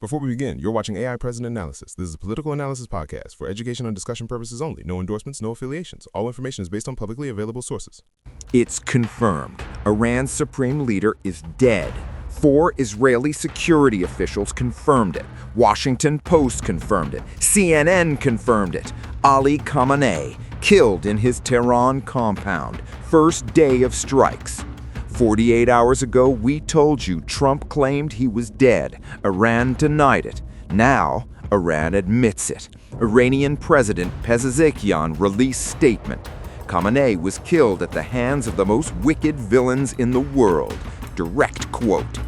Before we begin, you're watching AI President Analysis. This is a political analysis podcast for education and discussion purposes only. No endorsements, no affiliations. All information is based on publicly available sources. It's confirmed. Iran's supreme leader is dead. 4 Israeli security officials confirmed it. Washington Post confirmed it. CNN confirmed it. Ali Khamenei, killed in his Tehran compound. First day of strikes. 48 hours ago, we told you Trump claimed he was dead. Iran denied it. Now, Iran admits it. Iranian President Pezeshkian released statement. Khamenei was killed at the hands of the most wicked villains in the world. Direct quote.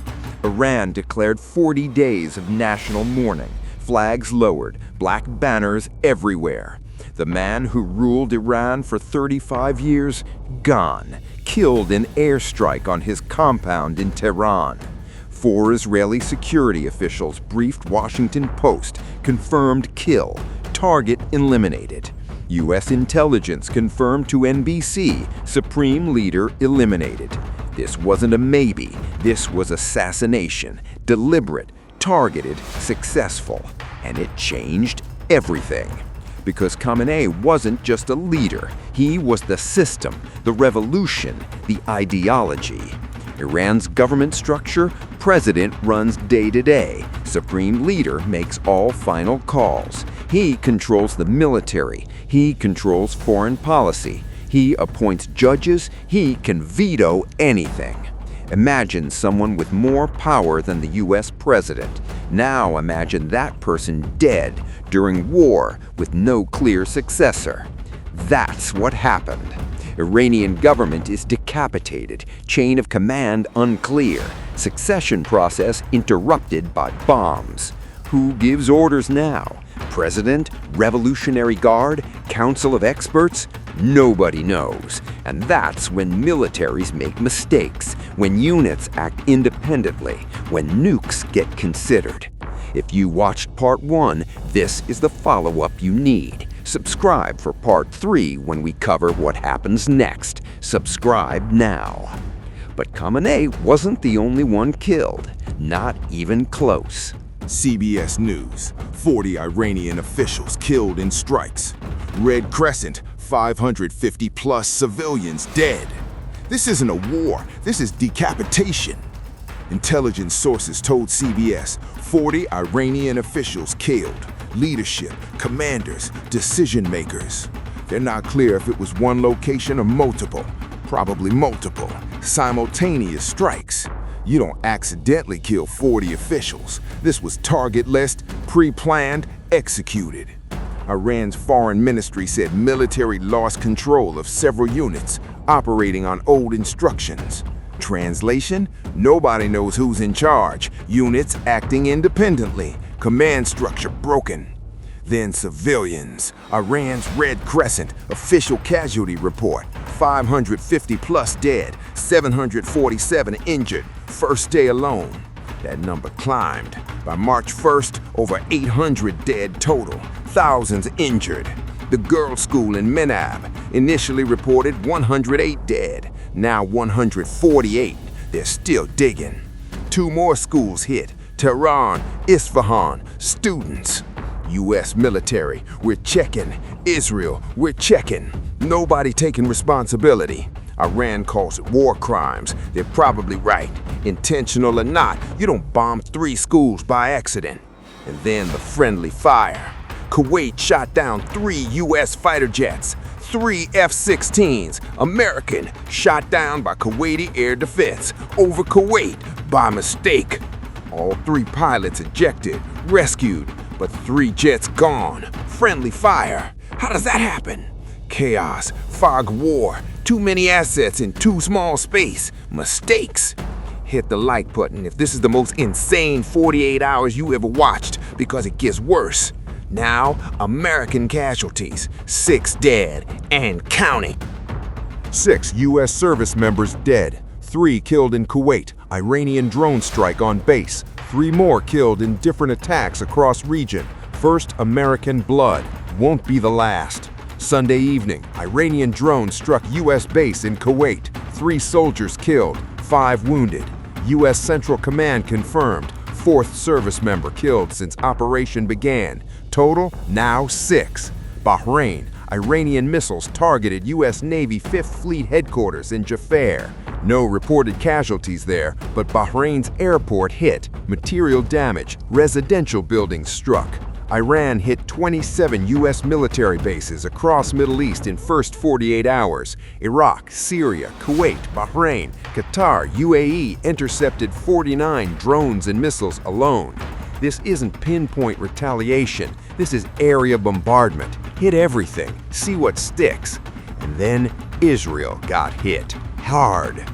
Iran declared 40 days of national mourning. Flags lowered, black banners everywhere. The man who ruled Iran for 35 years, gone, killed in airstrike on his compound in Tehran. 4 Israeli security officials briefed Washington Post, confirmed kill, target eliminated. U.S. intelligence confirmed to NBC, supreme leader eliminated. This wasn't a maybe, this was assassination, deliberate, targeted, successful, and it changed everything. Because Khamenei wasn't just a leader, he was the system, the revolution, the ideology. Iran's government structure, president runs day-to-day. Supreme leader makes all final calls. He controls the military. He controls foreign policy. He appoints judges. He can veto anything. Imagine someone with more power than the U.S. president. Now imagine that person dead during war with no clear successor. That's what happened. Iranian government is decapitated, chain of command unclear, succession process interrupted by bombs. Who gives orders now? President? Revolutionary Guard? Council of experts? Nobody knows. And that's when militaries make mistakes, when units act independently, when nukes get considered. If you watched part 1, this is the follow-up you need. Subscribe for part 3 when we cover what happens next. Subscribe now. But Khamenei wasn't the only one killed. Not even close. CBS News, 40 Iranian officials killed in strikes. Red Crescent, 550-plus civilians dead. This isn't a war, this is decapitation. Intelligence sources told CBS 40 Iranian officials killed. Leadership, commanders, decision makers. They're not clear if it was one location or multiple. Probably multiple. Simultaneous strikes. You don't accidentally kill 40 officials. This was target list, pre-planned, executed. Iran's foreign ministry said military lost control of several units operating on old instructions. Translation? Nobody knows who's in charge. Units acting independently. Command structure broken. Then civilians. Iran's Red Crescent official casualty report. 550-plus dead, 747 injured. First day alone. That number climbed. By March 1st, over 800 dead total. Thousands injured. The girls' school in Menab initially reported 108 dead. Now 148. They're still digging. 2 more schools hit. Tehran, Isfahan, students. U.S. military, we're checking. Israel, we're checking. Nobody taking responsibility. Iran calls it war crimes. They're probably right. Intentional or not, you don't bomb 3 schools by accident. And then the friendly fire. Kuwait shot down 3 U.S. fighter jets. 3 F-16s, American, shot down by Kuwaiti Air Defense over Kuwait by mistake. All 3 pilots ejected, rescued, but 3 jets gone. Friendly fire. How does that happen? Chaos, fog war, too many assets in too small space, mistakes. Hit the like button if this is the most insane 48 hours you ever watched, because it gets worse. Now, American casualties, 6 dead and counting. 6 U.S. service members dead, 3 killed in Kuwait, Iranian drone strike on base, 3 more killed in different attacks across region. First American blood, won't be the last. Sunday evening, Iranian drone struck U.S. base in Kuwait, 3 soldiers killed, 5 wounded. U.S. Central Command confirmed fourth service member killed since operation began. Total, now 6. Bahrain, Iranian missiles targeted U.S. Navy 5th Fleet headquarters in Jaffa. No reported casualties there, but Bahrain's airport hit. Material damage, residential buildings struck. Iran hit 27 U.S. military bases across Middle East in first 48 hours. Iraq, Syria, Kuwait, Bahrain, Qatar, UAE intercepted 49 drones and missiles alone. This isn't pinpoint retaliation. This is area bombardment. Hit everything. See what sticks. And then Israel got hit. Hard.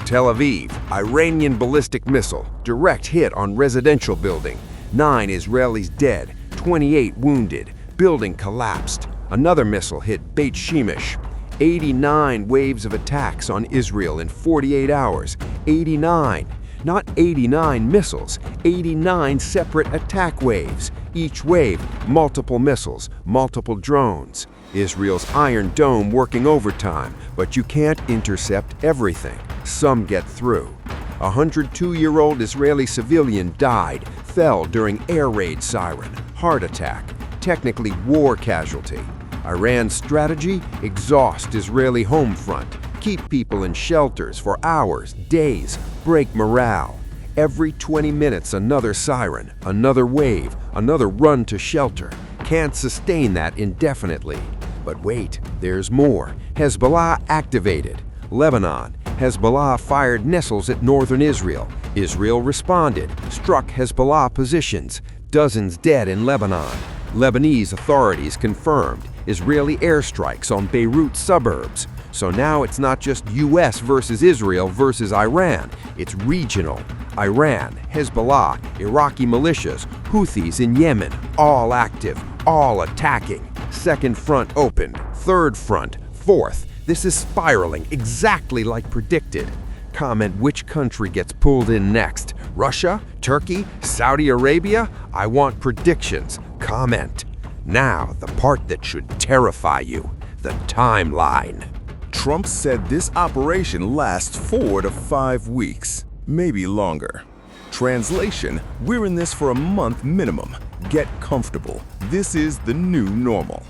Tel Aviv, Iranian ballistic missile, direct hit on residential building. 9 Israelis dead, 28 wounded. Building collapsed. Another missile hit Beit Shemesh. 89 waves of attacks on Israel in 48 hours. 89. Not 89 missiles, 89 separate attack waves. Each wave, multiple missiles, multiple drones. Israel's Iron Dome working overtime, but you can't intercept everything. Some get through. A 102-year-old Israeli civilian died, fell during air raid siren, heart attack, technically war casualty. Iran's strategy? Exhaust Israeli home front. Keep people in shelters for hours, days, break morale. Every 20 minutes another siren, another wave, another run to shelter. Can't sustain that indefinitely. But wait, there's more. Hezbollah activated. Lebanon. Hezbollah fired missiles at northern Israel. Israel responded, struck Hezbollah positions. Dozens dead in Lebanon. Lebanese authorities confirmed Israeli airstrikes on Beirut suburbs. So now it's not just US versus Israel versus Iran, it's regional. Iran, Hezbollah, Iraqi militias, Houthis in Yemen, all active, all attacking. Second front opened, third front, fourth. This is spiraling exactly like predicted. Comment which country gets pulled in next. Russia? Turkey? Saudi Arabia? I want predictions. Comment. Now, the part that should terrify you, the timeline. Trump said this operation lasts 4 to 5 weeks, maybe longer. Translation, we're in this for a month minimum. Get comfortable. This is the new normal.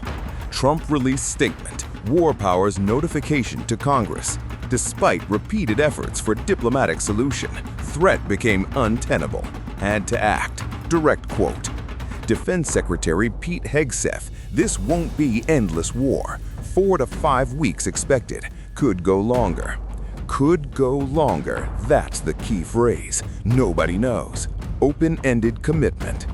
Trump released statement, war powers notification to Congress. Despite repeated efforts for diplomatic solution, threat became untenable. Had to act. Direct quote. Defense Secretary Pete Hegseth, this won't be endless war. 4 to 5 weeks expected. Could go longer. Could go longer. That's the key phrase. Nobody knows. Open-ended commitment.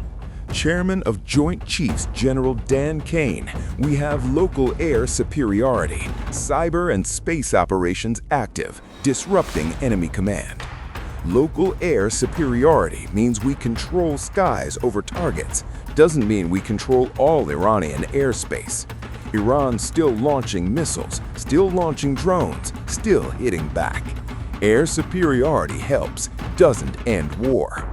Chairman of Joint Chiefs General Dan Kane, we have local air superiority, cyber and space operations active, disrupting enemy command. Local air superiority means we control skies over targets. Doesn't mean we control all Iranian airspace. Iran still launching missiles, still launching drones, still hitting back. Air superiority helps, doesn't end war.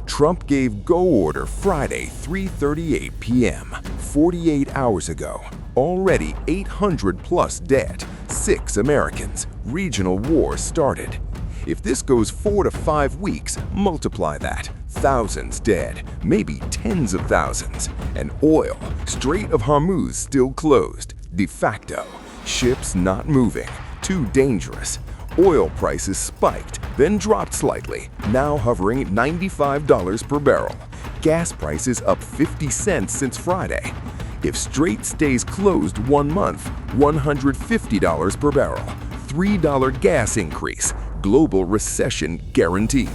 Trump gave go order Friday, 3:38 p.m., 48 hours ago. Already 800 plus dead, 6 Americans. Regional war started. If this goes 4 to 5 weeks, multiply that. Thousands dead, maybe tens of thousands. And oil, Strait of Hormuz still closed, de facto. Ships not moving, too dangerous. Oil prices spiked, then dropped slightly, now hovering at $95 per barrel. Gas prices up 50 cents since Friday. If Strait stays closed 1 month, $150 per barrel. $3 gas increase. Global recession guaranteed.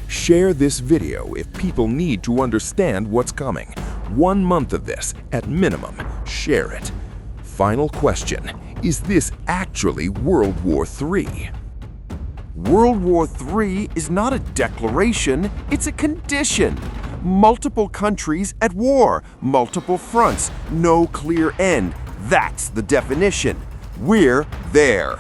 Share this video if people need to understand what's coming. 1 month of this, at minimum. Share it. Final question. Is this actually World War III? World War III is not a declaration, it's a condition. Multiple countries at war, multiple fronts, no clear end. That's the definition. We're there.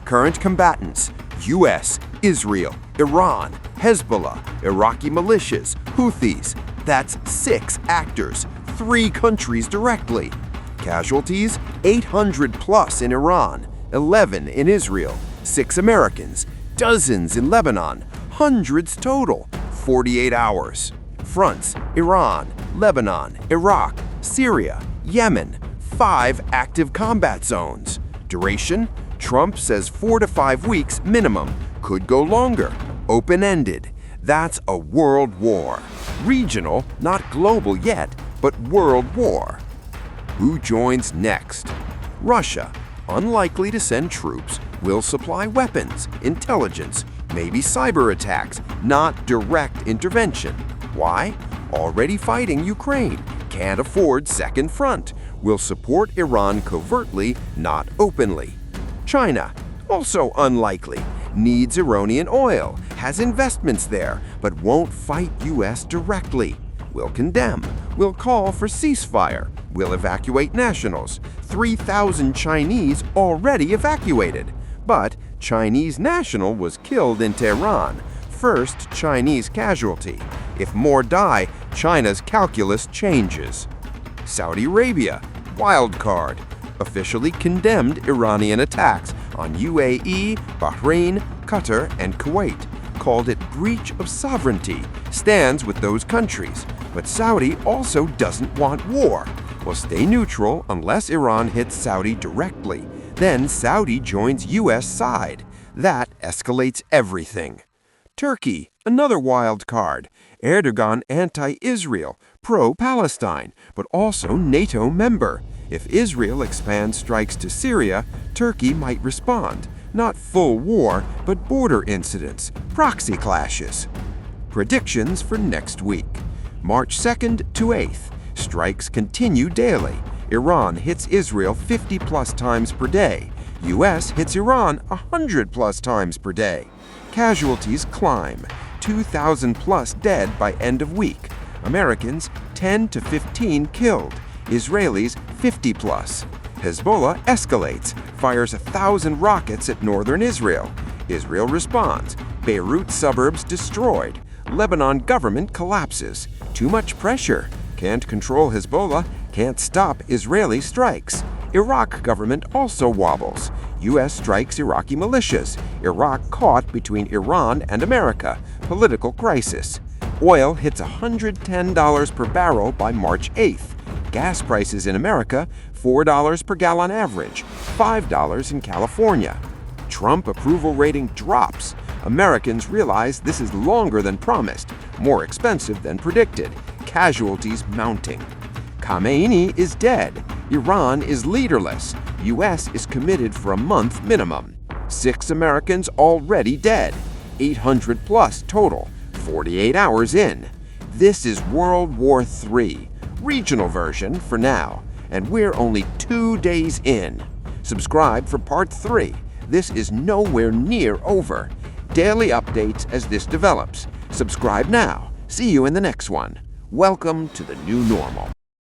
Current combatants: US, Israel, Iran, Hezbollah, Iraqi militias, Houthis. That's 6 actors, 3 countries directly. Casualties: 800 plus in Iran, 11 in Israel, 6 Americans, dozens in Lebanon, hundreds total. 48 hours. Fronts: Iran, Lebanon, Iraq, Syria, Yemen. 5 active combat zones. Duration: Trump says 4 to 5 weeks minimum. Could go longer. Open-ended. That's a world war. Regional, not global yet, but world war. Who joins next? Russia, unlikely to send troops, will supply weapons, intelligence, maybe cyber attacks, not direct intervention. Why? Already fighting Ukraine, can't afford second front, will support Iran covertly, not openly. China, also unlikely, needs Iranian oil, has investments there, but won't fight US directly. Will condemn, will call for ceasefire, will evacuate nationals. 3,000 Chinese already evacuated. But Chinese national was killed in Tehran. First Chinese casualty. If more die, China's calculus changes. Saudi Arabia, wild card, officially condemned Iranian attacks on UAE, Bahrain, Qatar, and Kuwait. Called it breach of sovereignty, stands with those countries. But Saudi also doesn't want war. Will stay neutral unless Iran hits Saudi directly. Then Saudi joins US side. That escalates everything. Turkey, another wild card. Erdogan anti-Israel, pro-Palestine, but also NATO member. If Israel expands strikes to Syria, Turkey might respond. Not full war, but border incidents, proxy clashes. Predictions for next week. March 2nd to 8th. Strikes continue daily. Iran hits Israel 50+ times per day. US hits Iran 100+ times per day. Casualties climb. 2,000+ dead by end of week. Americans 10 to 15 killed. Israelis 50+. Hezbollah escalates, fires 1,000 rockets at northern Israel. Israel responds. Beirut suburbs destroyed. Lebanon government collapses. Too much pressure. Can't control Hezbollah. Can't stop Israeli strikes. Iraq government also wobbles. U.S. strikes Iraqi militias. Iraq caught between Iran and America. Political crisis. Oil hits $110 per barrel by March 8th. Gas prices in America, $4 per gallon average, $5 in California. Trump approval rating drops. Americans realize this is longer than promised, more expensive than predicted. Casualties mounting. Khamenei is dead. Iran is leaderless. U.S. is committed for a month minimum. 6 Americans already dead. 800+ total. 48 hours in. This is World War III. Regional version for now. And we're only 2 days in. Subscribe for part 3. This is nowhere near over. Daily updates as this develops. Subscribe now. See you in the next one. Welcome to the new normal.